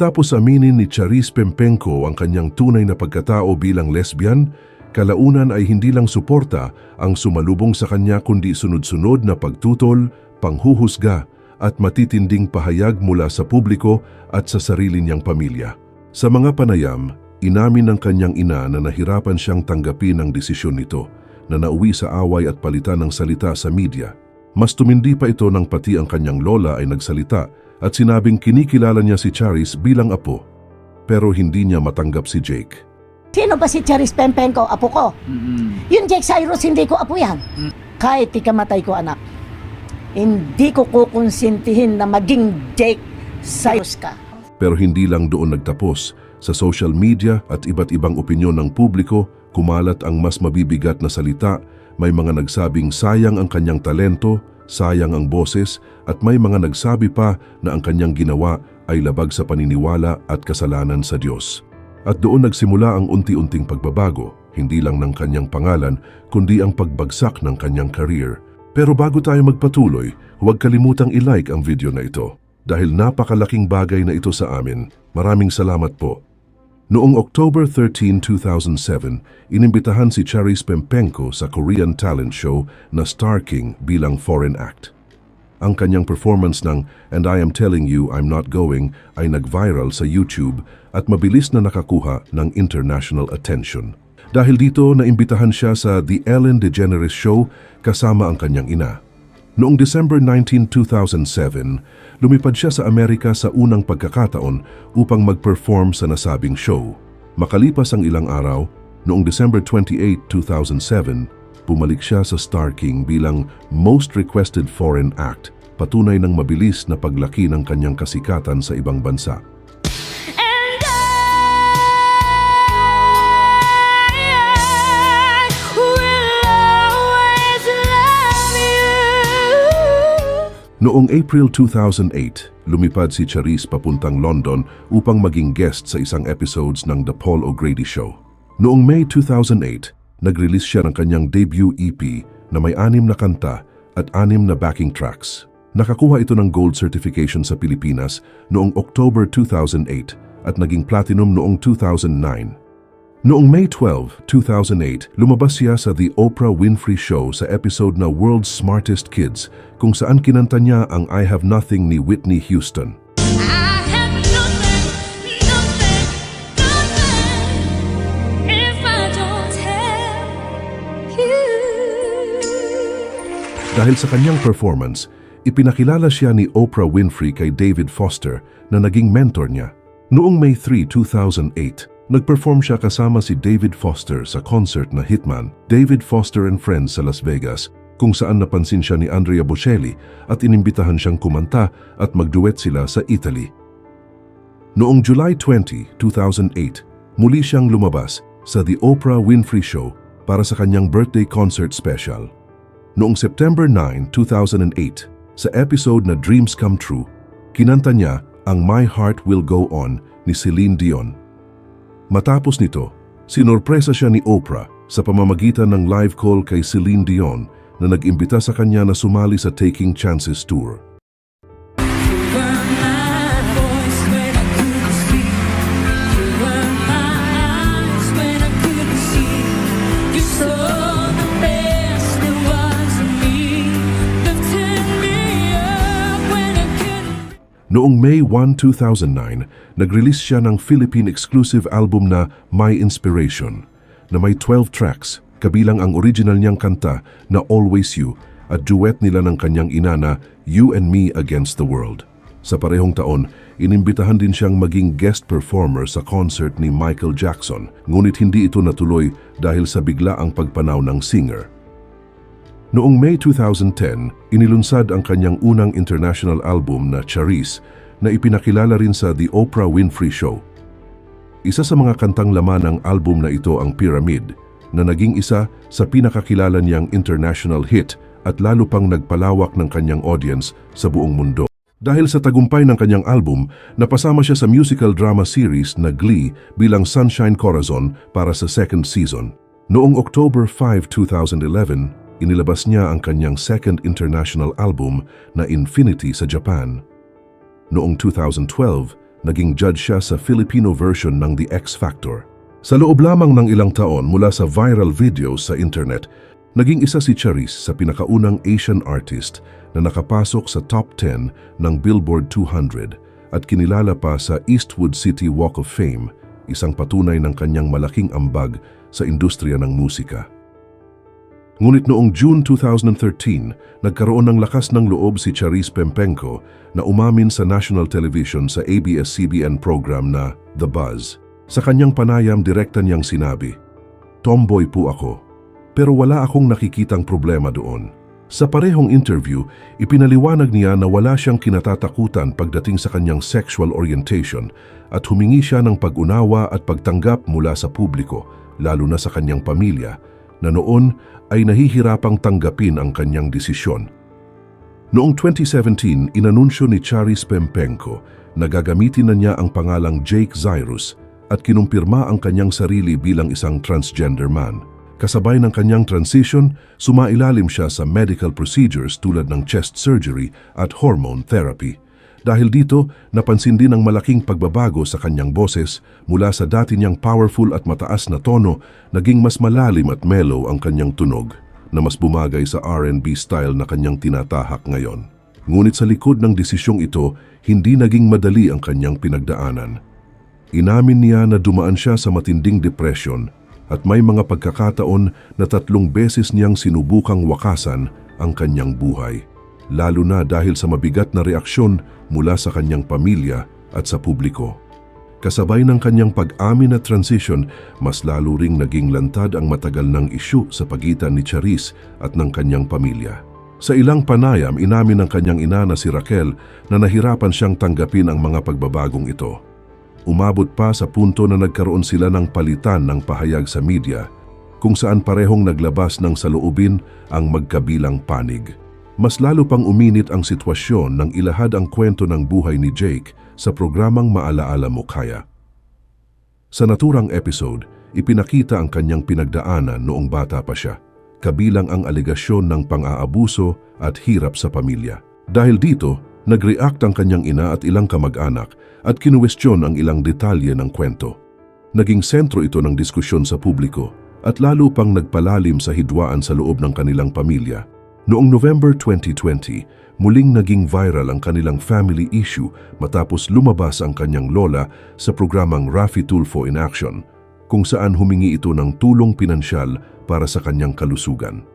Matapos aminin ni Charis Pempenco ang kanyang tunay na pagkatao bilang lesbian, kalaunan ay hindi lang suporta ang sumalubong sa kanya kundi sunod-sunod na pagtutol, panghuhusga at matitinding pahayag mula sa publiko at sa sarili niyang pamilya. Sa mga panayam, inamin ng kanyang ina na nahirapan siyang tanggapin ang desisyon nito na nauwi sa away at palitan ng salita sa media. Mas tumindi pa ito nang pati ang kanyang lola ay nagsalita at sinabing kinikilala niya si Charis bilang apo. Pero hindi niya matanggap si Jake. Sino ba si Charis Pempenco, apo ko? Yung Jake Cyrus, hindi ko apo yan. Kahit ikamatay ko, anak, hindi ko kukonsintihin na maging Jake Cyrus ka. Pero hindi lang doon nagtapos. Sa social media at iba't ibang opinyon ng publiko, kumalat ang mas mabibigat na salita. May mga nagsabing sayang ang kanyang talento, sayang ang boses, at may mga nagsabi pa na ang kanyang ginawa ay labag sa paniniwala at kasalanan sa Diyos. At doon nagsimula ang unti-unting pagbabago, hindi lang ng kanyang pangalan, kundi ang pagbagsak ng kanyang career. Pero bago tayo magpatuloy, huwag kalimutang i-like ang video na ito. Dahil napakalaking bagay na ito sa amin. Maraming salamat po. Noong October 13, 2007, inimbitahan si Charis Pempenco sa Korean talent show na Star King bilang foreign act. Ang kanyang performance ng And I Am Telling You I'm Not Going ay nag-viral sa YouTube at mabilis na nakakuha ng international attention. Dahil dito, naimbitahan siya sa The Ellen DeGeneres Show kasama ang kanyang ina. Noong December 19, 2007, lumipad siya sa Amerika sa unang pagkakataon upang mag-perform sa nasabing show. Makalipas ang ilang araw, noong December 28, 2007, bumalik siya sa Star King bilang Most Requested Foreign Act, patunay ng mabilis na paglaki ng kanyang kasikatan sa ibang bansa. Noong April 2008, lumipad si Charis papuntang London upang maging guest sa isang episodes ng The Paul O'Grady Show. Noong May 2008, nag-release siya ng kanyang debut EP na may 6 na kanta at 6 na backing tracks. Nakakuha ito ng gold certification sa Pilipinas noong October 2008 at naging platinum noong 2009. Noong May 12, 2008, lumabas siya sa The Oprah Winfrey Show sa episode na World's Smartest Kids kung saan kinanta niya ang I Have Nothing ni Whitney Houston. Dahil sa kanyang performance, ipinakilala siya ni Oprah Winfrey kay David Foster na naging mentor niya. Noong May 3, 2008, nag-perform siya kasama si David Foster sa concert na Hitman, David Foster and Friends sa Las Vegas, kung saan napansin siya ni Andrea Bocelli at inimbitahan siyang kumanta at magduet sila sa Italy. Noong July 20, 2008, muli siyang lumabas sa The Oprah Winfrey Show para sa kanyang birthday concert special. Noong September 9, 2008, sa episode na Dreams Come True, kinanta niya ang My Heart Will Go On ni Celine Dion. Matapos nito, sinorpresa siya ni Oprah sa pamamagitan ng live call kay Celine Dion na nag-imbita sa kanya na sumali sa Taking Chances Tour. Noong May 1, 2009, nag-release siya ng Philippine-exclusive album na My Inspiration, na may 12 tracks, kabilang ang original niyang kanta na Always You at duet nila ng kanyang ina na You and Me Against the World. Sa parehong taon, inimbitahan din siyang maging guest performer sa concert ni Michael Jackson, ngunit hindi ito natuloy dahil sa biglaang pagpanaw ng singer. Noong May 2010, inilunsad ang kanyang unang international album na Charis na ipinakilala rin sa The Oprah Winfrey Show. Isa sa mga kantang laman ng album na ito ang Pyramid, na naging isa sa pinakakilala niyang international hit at lalo pang nagpalawak ng kanyang audience sa buong mundo. Dahil sa tagumpay ng kanyang album, napasama siya sa musical drama series na Glee bilang Sunshine Corazon para sa second season. Noong October 5, 2011, inilabas niya ang kanyang second international album na Infinity sa Japan. Noong 2012, naging judge siya sa Filipino version ng The X Factor. Sa loob lamang ng ilang taon mula sa viral videos sa internet, naging isa si Charisse sa pinakaunang Asian artist na nakapasok sa top 10 ng Billboard 200 at kinilala pa sa Eastwood City Walk of Fame, isang patunay ng kanyang malaking ambag sa industriya ng musika. Ngunit noong June 2013, nagkaroon ng lakas ng loob si Charisse Pempenko na umamin sa national television sa ABS-CBN program na The Buzz. Sa kanyang panayam, direkta niyang sinabi, "Tomboy po ako, pero wala akong nakikitang problema doon." Sa parehong interview, ipinaliwanag niya na wala siyang kinatatakutan pagdating sa kanyang sexual orientation at humingi siya ng pag-unawa at pagtanggap mula sa publiko, lalo na sa kanyang pamilya, na noon ay nahihirapang tanggapin ang kanyang desisyon. Noong 2017, inanunsyo ni Charisse Pempenko na gagamitin na niya ang pangalang Jake Zyrus at kinumpirma ang kanyang sarili bilang isang transgender man. Kasabay ng kanyang transition, sumailalim siya sa medical procedures tulad ng chest surgery at hormone therapy. Dahil dito, napansin din ang malaking pagbabago sa kanyang boses mula sa dati niyang powerful at mataas na tono, naging mas malalim at mellow ang kanyang tunog na mas bumagay sa R&B style na kanyang tinatahak ngayon. Ngunit sa likod ng desisyong ito, hindi naging madali ang kanyang pinagdaanan. Inamin niya na dumaan siya sa matinding depression at may mga pagkakataon na 3 beses niyang sinubukang wakasan ang kanyang buhay, lalo na dahil sa mabigat na reaksyon mula sa kanyang pamilya at sa publiko. Kasabay ng kanyang pag-amin at transition, mas lalo ring naging lantad ang matagal ng isyu sa pagitan ni Charisse at ng kanyang pamilya. Sa ilang panayam, inamin ng kanyang ina na si Raquel na nahirapan siyang tanggapin ang mga pagbabagong ito. Umabot pa sa punto na nagkaroon sila ng palitan ng pahayag sa media, kung saan parehong naglabas ng saloobin ang magkabilang panig. Mas lalo pang uminit ang sitwasyon nang ilahad ang kwento ng buhay ni Jake sa programang Maalaala Mo Kaya. Sa naturang episode, ipinakita ang kanyang pinagdaanan noong bata pa siya, kabilang ang alegasyon ng pang-aabuso at hirap sa pamilya. Dahil dito, nag-react ang kanyang ina at ilang kamag-anak at kinuwestiyon ang ilang detalye ng kwento. Naging sentro ito ng diskusyon sa publiko at lalo pang nagpalalim sa hidwaan sa loob ng kanilang pamilya. Noong November 2020, muling naging viral ang kanilang family issue matapos lumabas ang kanyang lola sa programang Raffy Tulfo in Action, kung saan humingi ito ng tulong pinansyal para sa kanyang kalusugan.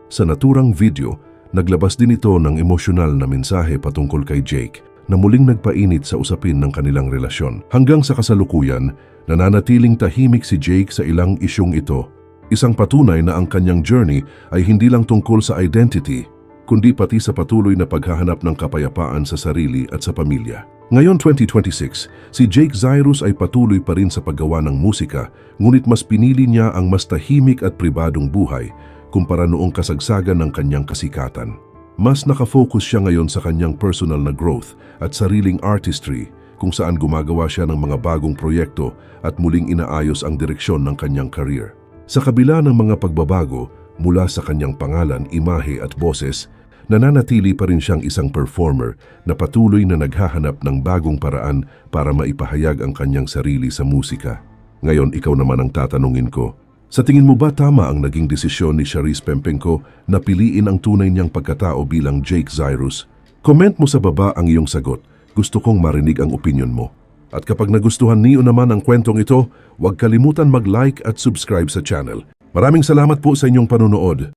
Sa naturang video, naglabas din ito ng emosyonal na mensahe patungkol kay Jake na muling nagpainit sa usapin ng kanilang relasyon. Hanggang sa kasalukuyan, nananatiling tahimik si Jake sa ilang isyong ito. Isang patunay na ang kanyang journey ay hindi lang tungkol sa identity, kundi pati sa patuloy na paghahanap ng kapayapaan sa sarili at sa pamilya. Ngayon 2026, si Jake Zyrus ay patuloy pa rin sa paggawa ng musika, ngunit mas pinili niya ang mas tahimik at pribadong buhay kumpara noong kasagsagan ng kanyang kasikatan. Mas nakafocus siya ngayon sa kanyang personal na growth at sariling artistry, kung saan gumagawa siya ng mga bagong proyekto at muling inaayos ang direksyon ng kanyang career. Sa kabila ng mga pagbabago mula sa kanyang pangalan, imahe at boses, nananatili pa rin siyang isang performer na patuloy na naghahanap ng bagong paraan para maipahayag ang kanyang sarili sa musika. Ngayon, ikaw naman ang tatanungin ko. Sa tingin mo ba tama ang naging desisyon ni Charisse Pempenko na piliin ang tunay niyang pagkatao bilang Jake Zyrus? Comment mo sa baba ang iyong sagot. Gusto kong marinig ang opinion mo. At kapag nagustuhan niyo naman ang kwentong ito, huwag kalimutan mag-like at subscribe sa channel. Maraming salamat po sa inyong panunood.